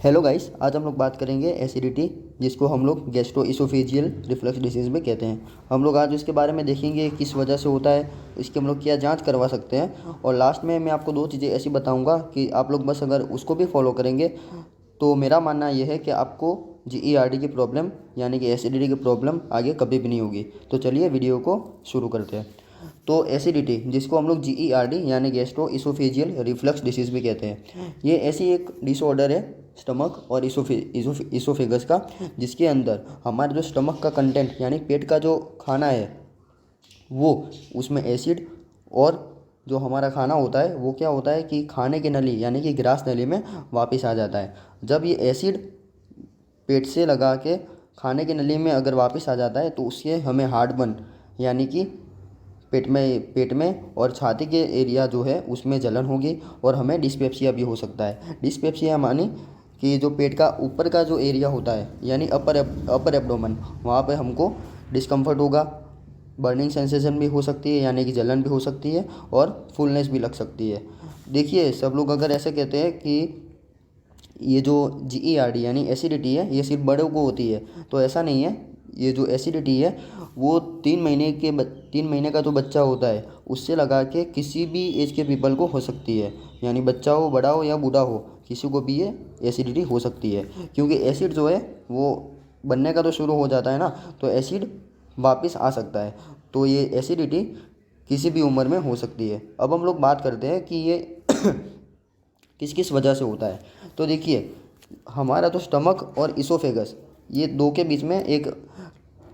Hello guys, आज हम लोग बात करेंगे एसिडिटी, जिसको हम लोग गैस्ट्रोइसोफेजियल रिफ्लक्स डिसीज़ भी कहते हैं। हम लोग आज इसके बारे में देखेंगे किस वजह से होता है, इसकी हम लोग क्या जांच करवा सकते हैं, और लास्ट में मैं आपको दो चीज़ें ऐसी बताऊंगा कि आप लोग बस अगर उसको भी फॉलो करेंगे तो मेरा मानना यह है कि आपको जीईआरडी की प्रॉब्लम यानी कि एसिडिटी की प्रॉब्लम आगे कभी भी नहीं होगी। तो चलिए वीडियो को शुरू करते हैं। तो एसिडिटी, जिसको हम लोग जीईआरडी यानी गैस्ट्रो इसोफेजियल रिफ्लक्स डिसीज़ भी कहते हैं, ये ऐसी एक डिसऑर्डर है स्टमक और इसोफेगस का, जिसके अंदर हमारे जो स्टमक का कंटेंट यानी पेट का जो खाना है वो उसमें एसिड, और जो हमारा खाना होता है वो क्या होता है कि खाने की नली यानी कि ग्रास नली में वापस आ जाता है। जब ये एसिड पेट से लगा के खाने की नली में अगर वापस आ जाता है तो उससे हमें हार्टबर्न यानी कि पेट में और छाती के एरिया जो है उसमें जलन होगी, और हमें डिस्पेप्सिया भी हो सकता है। डिस्पेप्सिया मानी कि जो पेट का ऊपर का जो एरिया होता है यानी अपर एब्डोमेन, वहाँ पे हमको डिस्कम्फर्ट होगा, बर्निंग सेंसेशन भी हो सकती है यानी कि जलन भी हो सकती है, और फुलनेस भी लग सकती है। देखिए, सब लोग अगर ऐसे कहते हैं कि ये जो जीईआरडी यानी एसिडिटी है ये सिर्फ बड़ों को होती है, तो ऐसा नहीं है। ये जो एसिडिटी है वो 3 महीने का जो बच्चा होता है उससे लगा के किसी भी एज के पीपल को हो सकती है, यानी बच्चा हो, बड़ा हो या बूढ़ा हो, किसी को भी ये एसिडिटी हो सकती है। क्योंकि एसिड जो है वो बनने का तो शुरू हो जाता है ना, तो एसिड वापस आ सकता है। तो ये एसिडिटी किसी भी उम्र में हो सकती है। अब हम लोग बात करते हैं कि ये किस किस वजह से होता है। तो देखिए, हमारा तो स्टमक और इसोफेगस, ये दो के बीच में एक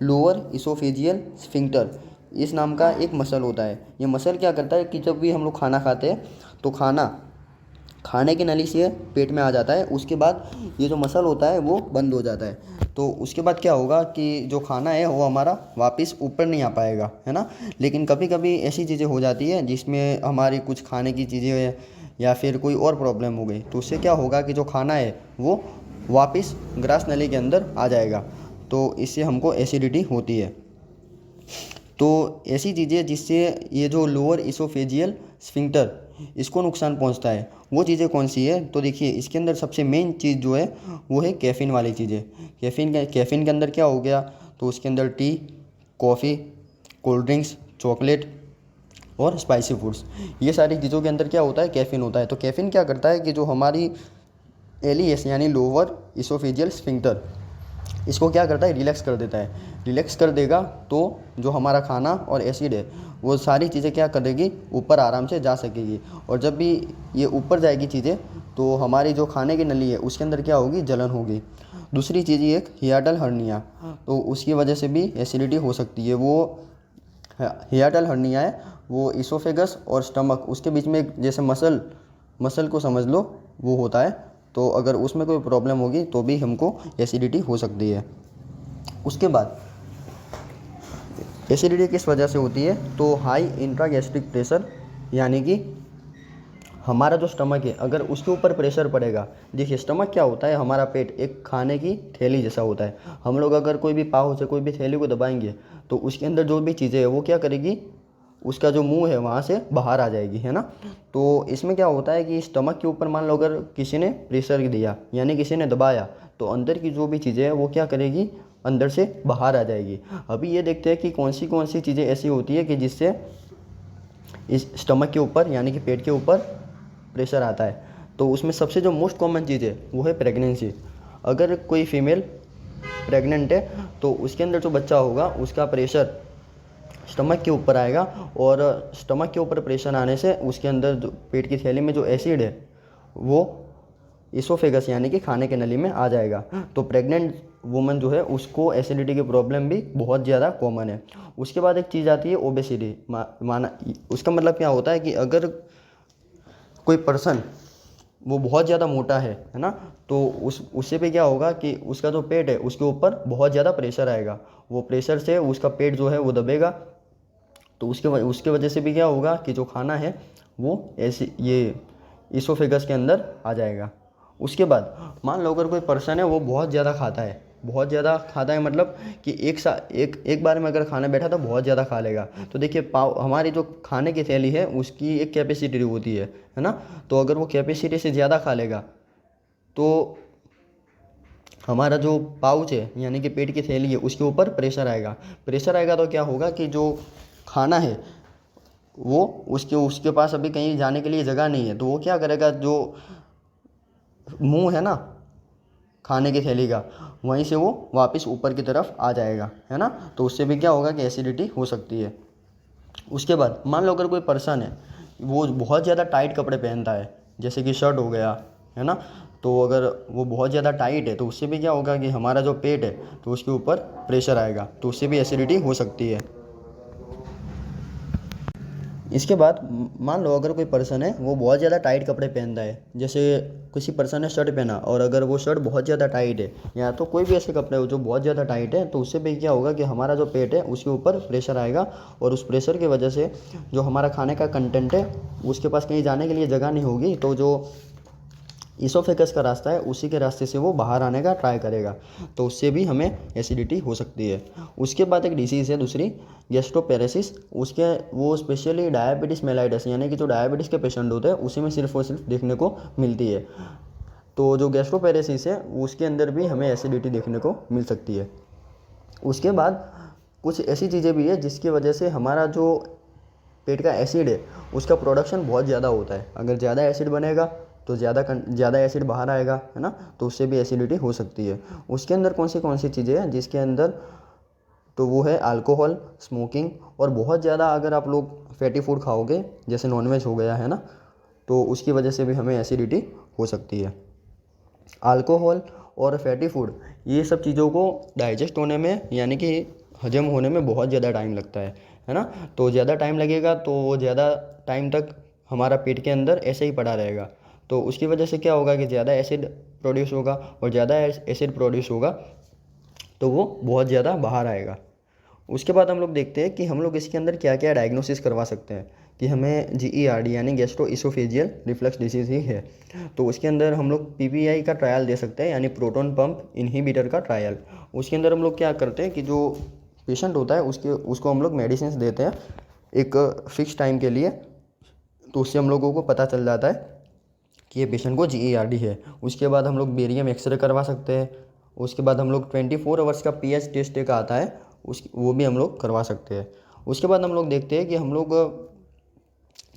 लोअर इसोफेजियल स्फिंक्टर इस नाम का एक मसल होता है। ये मसल क्या करता है कि जब भी हम लोग खाना खाते हैं तो खाने की नली से पेट में आ जाता है, उसके बाद ये जो मसल होता है वो बंद हो जाता है। तो उसके बाद क्या होगा कि जो खाना है वो हमारा वापस ऊपर नहीं आ पाएगा, है ना। लेकिन कभी कभी ऐसी चीज़ें हो जाती है जिसमें हमारी कुछ खाने की चीज़ें या फिर कोई और प्रॉब्लम हो गई, तो उससे क्या होगा कि जो खाना है वो वापस ग्रास नली के अंदर आ जाएगा, तो इससे हमको एसिडिटी होती है। तो ऐसी चीज़ें जिससे ये जो लोअर इसोफेजियल स्फिंक्टर इसको नुकसान पहुंचता है, वो चीज़ें कौन सी है। तो देखिए, इसके अंदर सबसे मेन चीज़ जो है वो है कैफ़ीन वाली चीज़ें। कैफ़ीन के अंदर क्या हो गया, तो उसके अंदर T, coffee, cold drinks, chocolate और स्पाइसी फूड्स, ये सारी चीज़ों के अंदर क्या होता है, कैफ़ीन होता है। तो कैफ़ीन क्या करता है कि जो हमारी एलईएस यानी लोअर इसोफेजियल स्फिंक्टर, इसको क्या करता है, रिलैक्स कर देता है। रिलैक्स कर देगा तो जो हमारा खाना और एसिड है वो सारी चीज़ें क्या करेगी, ऊपर आराम से जा सकेगी। और जब भी ये ऊपर जाएगी चीज़ें तो हमारी जो खाने की नली है उसके अंदर क्या होगी, जलन होगी। दूसरी चीज़ ये एक हियाटल हर्निया, तो उसकी वजह से भी एसिडिटी हो सकती है। वो हियाटल हर्निया है, वो इसोफेगस और स्टमक उसके बीच में जैसे मसल को समझ लो वो होता है। तो अगर उसमें कोई प्रॉब्लम होगी तो भी हमको एसिडिटी हो सकती है। उसके बाद एसिडिटी किस वजह से होती है, तो हाई इंट्रागैस्ट्रिक प्रेशर, यानी कि हमारा जो स्टमक है अगर उसके ऊपर प्रेशर पड़ेगा। देखिए, स्टमक क्या होता है, हमारा पेट एक खाने की थैली जैसा होता है। हम लोग अगर कोई भी पाव से कोई भी थैली को दबाएंगे तो उसके अंदर जो भी चीज़ें है वो क्या करेगी, उसका जो मुंह है वहाँ से बाहर आ जाएगी, है ना। तो इसमें क्या होता है कि स्टमक के ऊपर मान लो अगर किसी ने प्रेशर दिया यानी किसी ने दबाया, तो अंदर की जो भी चीज़ें हैं वो क्या करेगी, अंदर से बाहर आ जाएगी। अभी ये देखते हैं कि कौन सी चीज़ें ऐसी होती है कि जिससे इस स्टमक के ऊपर यानी कि पेट के ऊपर प्रेशर आता है। तो उसमें सबसे जो मोस्ट कॉमन चीज़ है वो है प्रेगनेंसी। अगर कोई फीमेल प्रेग्नेंट है तो उसके अंदर जो बच्चा होगा उसका प्रेशर स्टमक के ऊपर आएगा, और स्टमक के ऊपर प्रेशर आने से उसके अंदर जो पेट की थैली में जो एसिड है वो इसोफेगस यानी कि खाने की नली में आ जाएगा। तो प्रेग्नेंट वुमन जो है उसको एसिडिटी की प्रॉब्लम भी बहुत ज़्यादा कॉमन है। उसके बाद एक चीज़ आती है ओबेसिटी। माना उसका मतलब क्या होता है कि अगर कोई पर्सन वो बहुत ज़्यादा मोटा है ना, तो उससे पे क्या होगा कि उसका जो पेट है उसके ऊपर बहुत ज़्यादा प्रेशर आएगा। वो प्रेशर से उसका पेट जो है वो दबेगा, तो उसके वजह से भी क्या होगा कि जो खाना है वो ऐसे ये इसोफेगस के अंदर आ जाएगा। उसके बाद मान लो अगर कोई पर्सन है वो बहुत ज़्यादा खाता है, मतलब कि एक बार में अगर खाने बैठा तो बहुत ज़्यादा खा लेगा। तो देखिए, पाव हमारी जो खाने की थैली है उसकी एक कैपेसिटी होती है ना। तो अगर वो कैपेसिटी से ज़्यादा खा लेगा तो हमारा जो पाउच है यानी कि पेट की थैली है उसके ऊपर प्रेशर आएगा। प्रेशर आएगा तो क्या होगा कि जो खाना है वो उसके उसके पास अभी कहीं जाने के लिए जगह नहीं है, तो वो क्या करेगा, जो मुंह है ना खाने की थैली का, वहीं से वो वापस ऊपर की तरफ आ जाएगा, है ना। तो उससे भी क्या होगा कि एसिडिटी हो सकती है। उसके बाद मान लो अगर कोई पर्सन है वो बहुत ज़्यादा टाइट कपड़े पहनता है, जैसे कि शर्ट हो गया, है ना, तो अगर वो बहुत ज़्यादा टाइट है तो उससे भी क्या होगा कि हमारा जो पेट है तो उसके ऊपर प्रेशर आएगा, तो उससे भी एसिडिटी हो सकती है। इसके बाद मान लो अगर कोई पर्सन है वो बहुत ज़्यादा टाइट कपड़े पहनता है, जैसे किसी पर्सन ने शर्ट पहना और अगर वो शर्ट बहुत ज़्यादा टाइट है या तो कोई भी ऐसे कपड़े हो जो बहुत ज़्यादा टाइट है, तो उससे भी क्या होगा कि हमारा जो पेट है उसके ऊपर प्रेशर आएगा और उस प्रेशर की वजह से जो हमारा खाने का कंटेंट है उसके पास कहीं जाने के लिए जगह नहीं होगी, तो जो इसोफेगस का रास्ता है उसी के रास्ते से वो बाहर आने का ट्राई करेगा, तो उससे भी हमें एसिडिटी हो सकती है। उसके बाद एक डिसीज़ है दूसरी, गैस्ट्रोपेरेसिस। उसके वो स्पेशली डायबिटीज़ मेलाइटस यानी कि जो डायबिटीज़ के पेशेंट होते हैं उसी में सिर्फ और सिर्फ देखने को मिलती है। तो जो गैस्ट्रोपेरेसिस है उसके अंदर भी हमें एसिडिटी देखने को मिल सकती है। उसके बाद कुछ ऐसी चीज़ें भी है जिसकी वजह से हमारा जो पेट का एसिड है उसका प्रोडक्शन बहुत ज़्यादा होता है। अगर ज़्यादा एसिड बनेगा तो ज़्यादा एसिड बाहर आएगा, है ना, तो उससे भी एसिडिटी हो सकती है। उसके अंदर कौन सी चीज़ें हैं जिसके अंदर, तो वो है अल्कोहल, स्मोकिंग, और बहुत ज़्यादा अगर आप लोग फैटी फूड खाओगे जैसे नॉनवेज हो गया, है ना, तो उसकी वजह से भी हमें एसिडिटी हो सकती है। अल्कोहल और फैटी फूड ये सब चीज़ों को डाइजेस्ट होने में यानी कि हजम होने में बहुत ज़्यादा टाइम लगता है ना। तो ज़्यादा टाइम लगेगा तो वो ज़्यादा टाइम तक हमारा पेट के अंदर ऐसे ही पड़ा रहेगा, तो उसकी वजह से क्या होगा कि ज़्यादा एसिड प्रोड्यूस होगा और ज़्यादा एसिड प्रोड्यूस होगा तो वो बहुत ज़्यादा बाहर आएगा। उसके बाद हम लोग देखते हैं कि हम लोग इसके अंदर क्या क्या डायग्नोसिस करवा सकते हैं कि हमें GERD यानी गैस्ट्रो इसोफेजियल रिफ्लक्स डिसीज़ ही है। तो उसके अंदर हम लोग PPI का ट्रायल दे सकते हैं यानी प्रोटॉन पंप इनहिबिटर का ट्रायल। उसके अंदर हम लोग क्या करते हैं कि जो पेशेंट होता है उसको हम लोग मेडिसिन देते हैं एक फिक्स टाइम के लिए, तो उससे हम लोगों को पता चल जाता है कि ये पेशेंट को GERD है। उसके बाद हम लोग बेरियम एक्सरे करवा सकते हैं। उसके बाद हम लोग 24 आवर्स का pH टेस्ट एक आता है वो भी हम लोग करवा सकते हैं। उसके बाद हम लोग देखते हैं कि हम लोग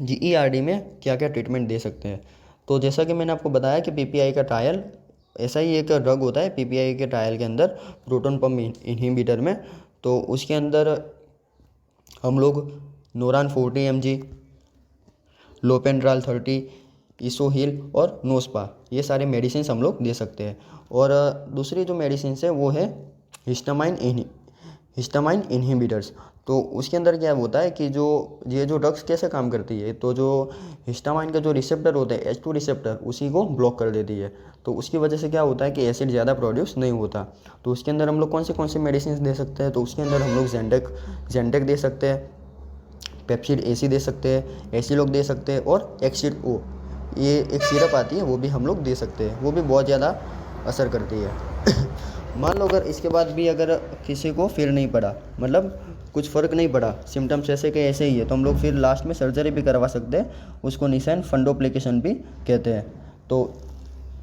GERD में क्या क्या ट्रीटमेंट दे सकते हैं। तो जैसा कि मैंने आपको बताया कि PPI का ट्रायल ऐसा ही एक ड्रग होता है PPI के ट्रायल के अंदर प्रोटॉन पंप इनहिबिटर में, तो उसके अंदर हम लोग नोरान 40 mg, लोपेंड्राल 30, इसोहिल और नोस्पा ये सारे मेडिसिन हम लोग दे सकते हैं। और दूसरी जो मेडिसिन है वो है हिस्टामाइन इनहिबिटर्स। तो उसके अंदर क्या होता है कि ये जो ड्रग्स कैसे काम करती है, तो जो हिस्टामाइन का जो रिसेप्टर होता है H2 रिसेप्टर उसी को ब्लॉक कर देती है, तो उसकी वजह से क्या होता है कि एसिड ज़्यादा प्रोड्यूस नहीं होता। तो उसके अंदर हम लोग कौन से मेडिसिन दे सकते हैं, तो उसके अंदर हम लोग जेंटेक दे सकते हैं, पेप्सिड AC दे सकते हैं, एसिलोक दे सकते हैं और एक्सिड O ये एक सिरप आती है वो भी हम लोग दे सकते हैं, वो भी बहुत ज़्यादा असर करती है। मान लो अगर इसके बाद भी अगर किसी को फील नहीं पड़ा, मतलब कुछ फ़र्क नहीं पड़ा, सिम्टम्स ऐसे के ऐसे ही है, तो हम लोग फिर लास्ट में सर्जरी भी करवा सकते हैं, उसको निशान फंडोप्लिकेशन भी कहते हैं। तो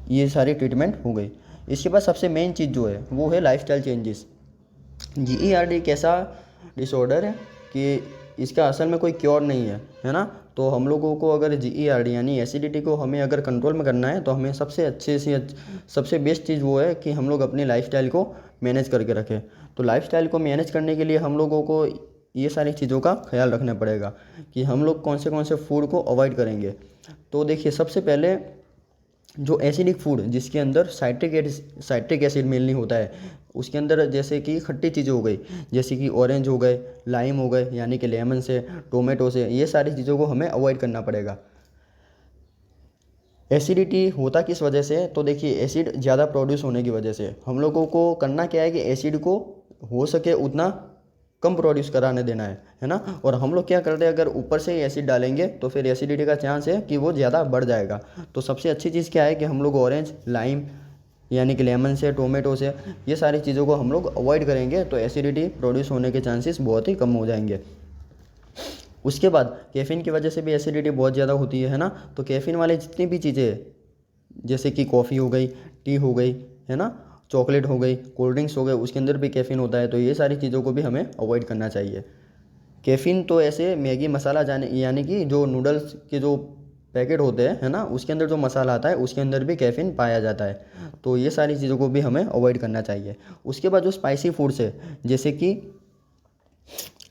ये सारी ट्रीटमेंट हो गई। इसके बाद सबसे मेन चीज़ जो है वो है लाइफस्टाइल चेंजेस। GERD एक ऐसा डिसऑर्डर है कि इसका असल में कोई क्योर नहीं है ना। तो हम लोगों को अगर GERD यानी एसिडिटी को हमें अगर कंट्रोल में करना है तो हमें सबसे बेस्ट चीज़ वो है कि हम लोग अपनी लाइफस्टाइल को मैनेज करके रखें। तो लाइफस्टाइल को मैनेज करने के लिए हम लोगों को ये सारी चीज़ों का ख्याल रखना पड़ेगा कि हम लोग कौन से फूड को अवॉइड करेंगे। तो देखिए सबसे पहले जो एसिडिक फूड जिसके अंदर साइट्रिक एसिड मेनली होता है, उसके अंदर जैसे कि खट्टी चीज़ें हो गई, जैसे कि ऑरेंज हो गए, लाइम हो गए यानी कि लेमन से, टोमेटो से, ये सारी चीज़ों को हमें अवॉइड करना पड़ेगा। एसिडिटी होता किस वजह से है, तो देखिए एसिड ज़्यादा प्रोड्यूस होने की वजह से हम लोगों को करना क्या है कि एसिड को हो सके उतना कम प्रोड्यूस कराने देना है ना। और हम लोग क्या करते हैं, अगर ऊपर से ही एसिड डालेंगे तो फिर एसिडिटी का चांस है कि वो ज़्यादा बढ़ जाएगा। तो सबसे अच्छी चीज़ क्या है कि हम लोग ऑरेंज, लाइम यानी कि लेमन से, टोमेटो से, ये सारी चीज़ों को हम लोग अवॉइड करेंगे तो एसिडिटी प्रोड्यूस होने के चांसेस बहुत ही कम हो जाएंगे। उसके बाद कैफ़ीन की वजह से भी एसिडिटी बहुत ज़्यादा होती है ना। तो कैफ़ीन वाले जितनी भी चीज़ें जैसे कि कॉफ़ी हो गई, टी हो गई, है ना, चॉकलेट हो गई, कोल्ड ड्रिंक्स हो गए, उसके अंदर भी कैफ़ीन होता है। तो ये सारी चीज़ों को भी हमें अवॉइड करना चाहिए। कैफ़ीन तो ऐसे मैगी मसाला जाने यानी कि जो नूडल्स के जो पैकेट होते हैं, है ना, उसके अंदर जो मसाला आता है उसके अंदर भी कैफ़ीन पाया जाता है। तो ये सारी चीज़ों को भी हमें अवॉइड करना चाहिए। उसके बाद जो स्पाइसी फूड्स है, जैसे कि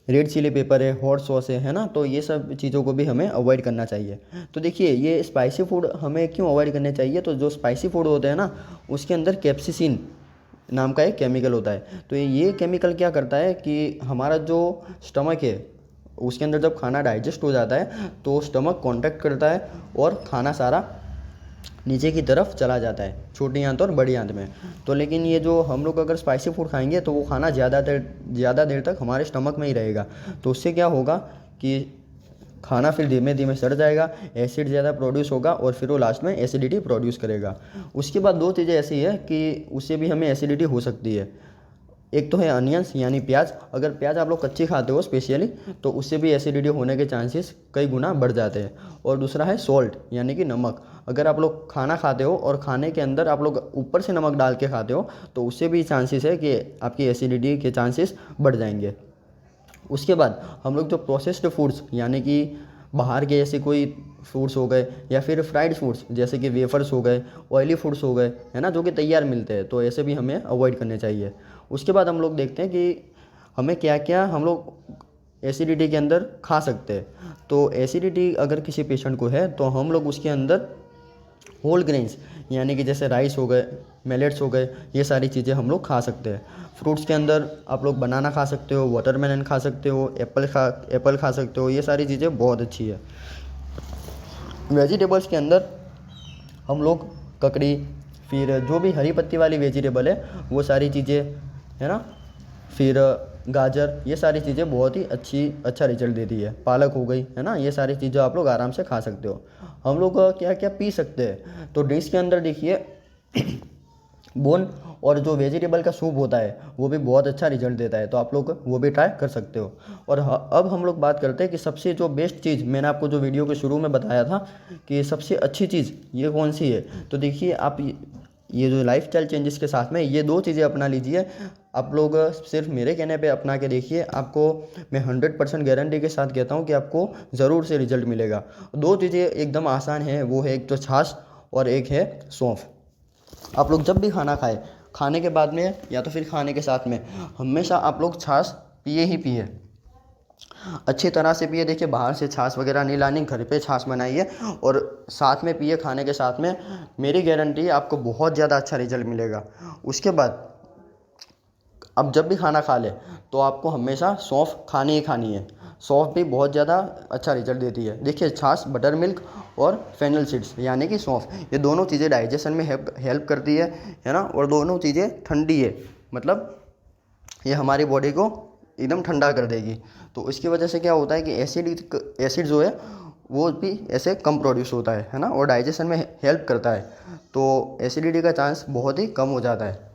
रेड चिली पेपर है, हॉट सॉस है ना, तो ये सब चीज़ों को भी हमें अवॉइड करना चाहिए। तो देखिए ये स्पाइसी फूड हमें क्यों अवॉइड करने चाहिए, तो जो स्पाइसी फूड होते हैं ना, उसके अंदर कैप्सिसिन नाम का एक केमिकल होता है। तो ये केमिकल क्या करता है कि हमारा जो स्टमक है उसके अंदर जब खाना डाइजेस्ट हो जाता है तो स्टमक कॉन्टैक्ट करता है और खाना सारा नीचे की तरफ चला जाता है, छोटी आंत और बड़ी आंत में। तो लेकिन ये जो हम लोग अगर स्पाइसी फूड खाएंगे तो वो खाना ज़्यादा देर तक हमारे स्टमक में ही रहेगा। तो उससे क्या होगा कि खाना फिर धीमे धीमे सड़ जाएगा, एसिड ज़्यादा प्रोड्यूस होगा और फिर वो लास्ट में एसिडिटी प्रोड्यूस करेगा। उसके बाद दो चीज़ें ऐसी है कि उससे भी हमें एसिडिटी हो सकती है। एक तो है अनियंस यानी प्याज। अगर प्याज आप लोग कच्ची खाते हो स्पेशली, तो उससे भी एसिडिटी होने के चांसेस कई गुना बढ़ जाते हैं। और दूसरा है सॉल्ट यानी कि नमक। अगर आप लोग खाना खाते हो और खाने के अंदर आप लोग ऊपर से नमक डाल के खाते हो तो उससे भी चांसेस है कि आपकी एसिडिटी के चांसेस बढ़ जाएंगे। उसके बाद हम लोग जो प्रोसेस्ड फूड्स यानी कि बाहर के ऐसे कोई फूड्स हो गए या फिर फ्राइड फूड्स जैसे कि वेफर्स हो गए, ऑयली फूड्स हो गए, है ना, जो कि तैयार मिलते हैं, तो ऐसे भी हमें अवॉइड करने चाहिए। उसके बाद हम लोग देखते हैं कि हमें क्या क्या हम लोग एसिडिटी के अंदर खा सकते हैं। तो एसिडिटी अगर किसी पेशेंट को है तो हम लोग उसके अंदर होल ग्रेन्स यानी कि जैसे राइस हो गए, मिलेट्स हो गए, ये सारी चीज़ें हम लोग खा सकते हैं। फ्रूट्स के अंदर आप लोग बनाना खा सकते हो, वाटरमेलन खा सकते हो, एप्पल खा सकते हो, ये सारी चीज़ें बहुत अच्छी है। वेजिटेबल्स के अंदर हम लोग ककड़ी, फिर जो भी हरी पत्ती वाली वेजिटेबल है वो सारी चीज़ें, है ना, फिर गाजर, ये सारी चीज़ें बहुत ही अच्छा रिजल्ट देती है। पालक हो गई, है ना, ये सारी चीज़ें आप लोग आराम से खा सकते हो। हम लोग क्या क्या पी सकते हैं, तो डिश के अंदर देखिए बोन और जो वेजिटेबल का सूप होता है वो भी बहुत अच्छा रिजल्ट देता है, तो आप लोग वो भी ट्राई कर सकते हो। और अब हम लोग बात करते हैं कि सबसे जो बेस्ट चीज़ मैंने आपको जो वीडियो के शुरू में बताया था कि सबसे अच्छी चीज़ ये कौन सी है, तो देखिए आप ये जो लाइफस्टाइल चेंजेस के साथ में ये दो चीज़ें अपना लीजिए। आप लोग सिर्फ मेरे कहने पे अपना के देखिए, आपको मैं 100% गारंटी के साथ कहता हूँ कि आपको ज़रूर से रिजल्ट मिलेगा। दो चीज़ें एकदम आसान हैं, वो है एक तो छाछ और एक है सौंफ। आप लोग जब भी खाना खाए, खाने के बाद में या तो फिर खाने के साथ में हमेशा आप लोग छाछ पिए ही पिए, अच्छी तरह से पिए। देखिए बाहर से छाछ वगैरह नहीं लानी, घर पे छाछ बनाइए और साथ में पिए खाने के साथ में। मेरी गारंटी है आपको बहुत ज़्यादा अच्छा रिजल्ट मिलेगा। उसके बाद अब जब भी खाना खा ले तो आपको हमेशा सौंफ खानी ही खानी है। सौंफ भी बहुत ज़्यादा अच्छा रिजल्ट देती है। देखिए छाछ, बटर मिल्क और फेनल सीड्स यानी कि सौंफ, ये दोनों चीज़ें डाइजेशन में हेल्प करती है ना, और दोनों चीज़ें ठंडी है, मतलब ये हमारी बॉडी को एकदम ठंडा कर देगी। तो इसकी वजह से क्या होता है कि एसिड जो है वो भी ऐसे कम प्रोड्यूस होता है ना, और डाइजेशन में हेल्प करता है, तो एसिडिटी का चांस बहुत ही कम हो जाता है।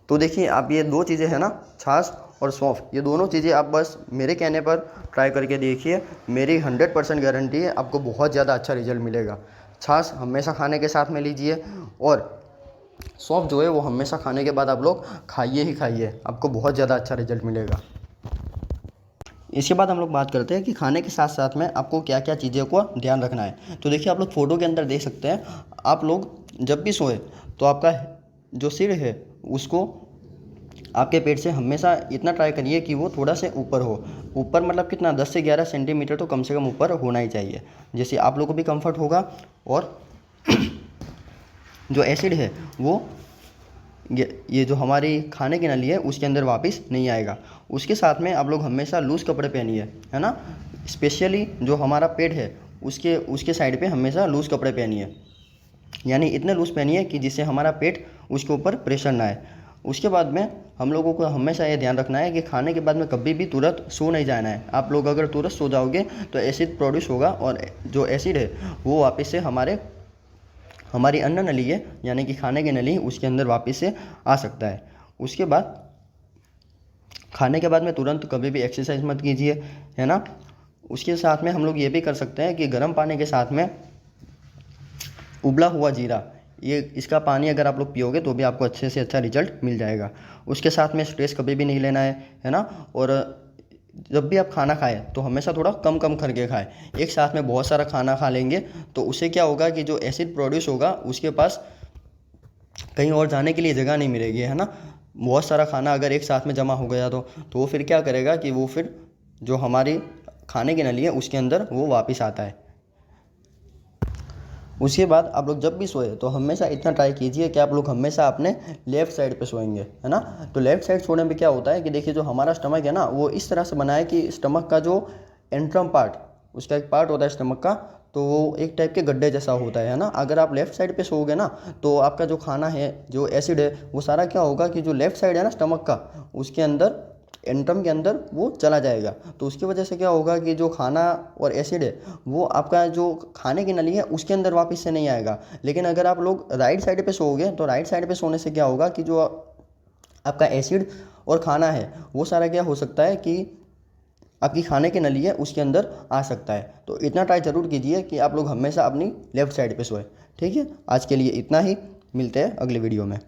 तो देखिए आप ये दो चीज़ें हैं ना, छाछ और सौंफ, ये दोनों चीज़ें आप बस मेरे कहने पर ट्राई करके देखिए। मेरी 100% गारंटी है आपको बहुत ज़्यादा अच्छा रिजल्ट मिलेगा। छाछ हमेशा खाने के साथ में लीजिए और सौंफ जो है वो हमेशा खाने के बाद आप लोग खाइए ही खाइए, आपको बहुत ज़्यादा अच्छा रिजल्ट मिलेगा। इसके बाद हम लोग बात करते हैं कि खाने के साथ साथ में आपको क्या क्या चीज़ों को ध्यान रखना है। तो देखिए आप लोग फ़ोटो के अंदर देख सकते हैं, आप लोग जब भी सोए तो आपका जो सिर है उसको आपके पेट से हमेशा इतना ट्राई करिए कि वो थोड़ा से ऊपर हो। ऊपर मतलब कितना, 10 से 11 सेंटीमीटर तो कम से कम ऊपर होना ही चाहिए, जैसे आप लोगों को भी कंफर्ट होगा और जो एसिड है वो ये जो हमारी खाने की नली है उसके अंदर वापस नहीं आएगा। उसके साथ में आप लोग हमेशा लूज़ कपड़े पहनिए, है ना, स्पेशली जो हमारा पेट है उसके साइड पे हमेशा लूज़ कपड़े पहनिए, यानी इतने लूज़ पहनिए कि जिससे हमारा पेट उसके ऊपर प्रेशर ना आए। उसके बाद में हम लोगों को हमेशा ये ध्यान रखना है कि खाने के बाद में कभी भी तुरंत सो नहीं जाना है। आप लोग अगर तुरंत सो जाओगे तो एसिड प्रोड्यूस होगा और जो एसिड है वो वापस से हमारी अन्न नली है यानी कि खाने की नली, उसके अंदर वापस से आ सकता है। उसके बाद खाने के बाद में तुरंत कभी भी एक्सरसाइज मत कीजिए, है ना। उसके साथ में हम लोग ये भी कर सकते हैं कि गर्म पानी के साथ में उबला हुआ जीरा ये इसका पानी अगर आप लोग पियोगे तो भी आपको अच्छे से अच्छा रिजल्ट मिल जाएगा। उसके साथ में स्ट्रेस कभी भी नहीं लेना है ना। और जब भी आप खाना खाएं तो हमेशा थोड़ा कम कम करके खाएं। एक साथ में बहुत सारा खाना खा लेंगे तो उससे क्या होगा कि जो एसिड प्रोड्यूस होगा उसके पास कहीं और जाने के लिए जगह नहीं मिलेगी, है ना। बहुत सारा खाना अगर एक साथ में जमा हो गया तो वो फिर क्या करेगा कि वो फिर जो हमारी खाने की नली है उसके अंदर वो वापस आता है। उसके बाद आप लोग जब भी सोए तो हमेशा इतना ट्राई कीजिए कि आप लोग हमेशा अपने लेफ़्ट साइड पे सोएंगे, है ना। तो लेफ़्ट साइड सोने में क्या होता है कि देखिए जो हमारा स्टमक है ना वो इस तरह से बना है कि स्टमक का जो एंट्रम पार्ट, उसका एक पार्ट होता है स्टमक का, तो वो एक टाइप के गड्ढे जैसा होता है ना। अगर आप लेफ़्ट साइड पे सोओगे ना तो आपका जो खाना है, जो एसिड है, वो सारा क्या होगा कि जो लेफ़्ट साइड है ना स्टमक का, उसके अंदर एंट्रम के अंदर वो चला जाएगा। तो उसकी वजह से क्या होगा कि जो खाना और एसिड है वो आपका जो खाने की नली है उसके अंदर वापस से नहीं आएगा। लेकिन अगर आप लोग राइट साइड पे सोओगे तो राइट साइड पे सोने से क्या होगा कि जो आपका एसिड और खाना है वो सारा क्या हो सकता है कि आपकी खाने की नली है उसके अंदर आ सकता है। तो इतना ट्राई ज़रूर कीजिए कि आप लोग हमेशा अपनी लेफ़्ट साइड पे सोए। ठीक है, आज के लिए इतना ही, मिलते हैं अगले वीडियो में।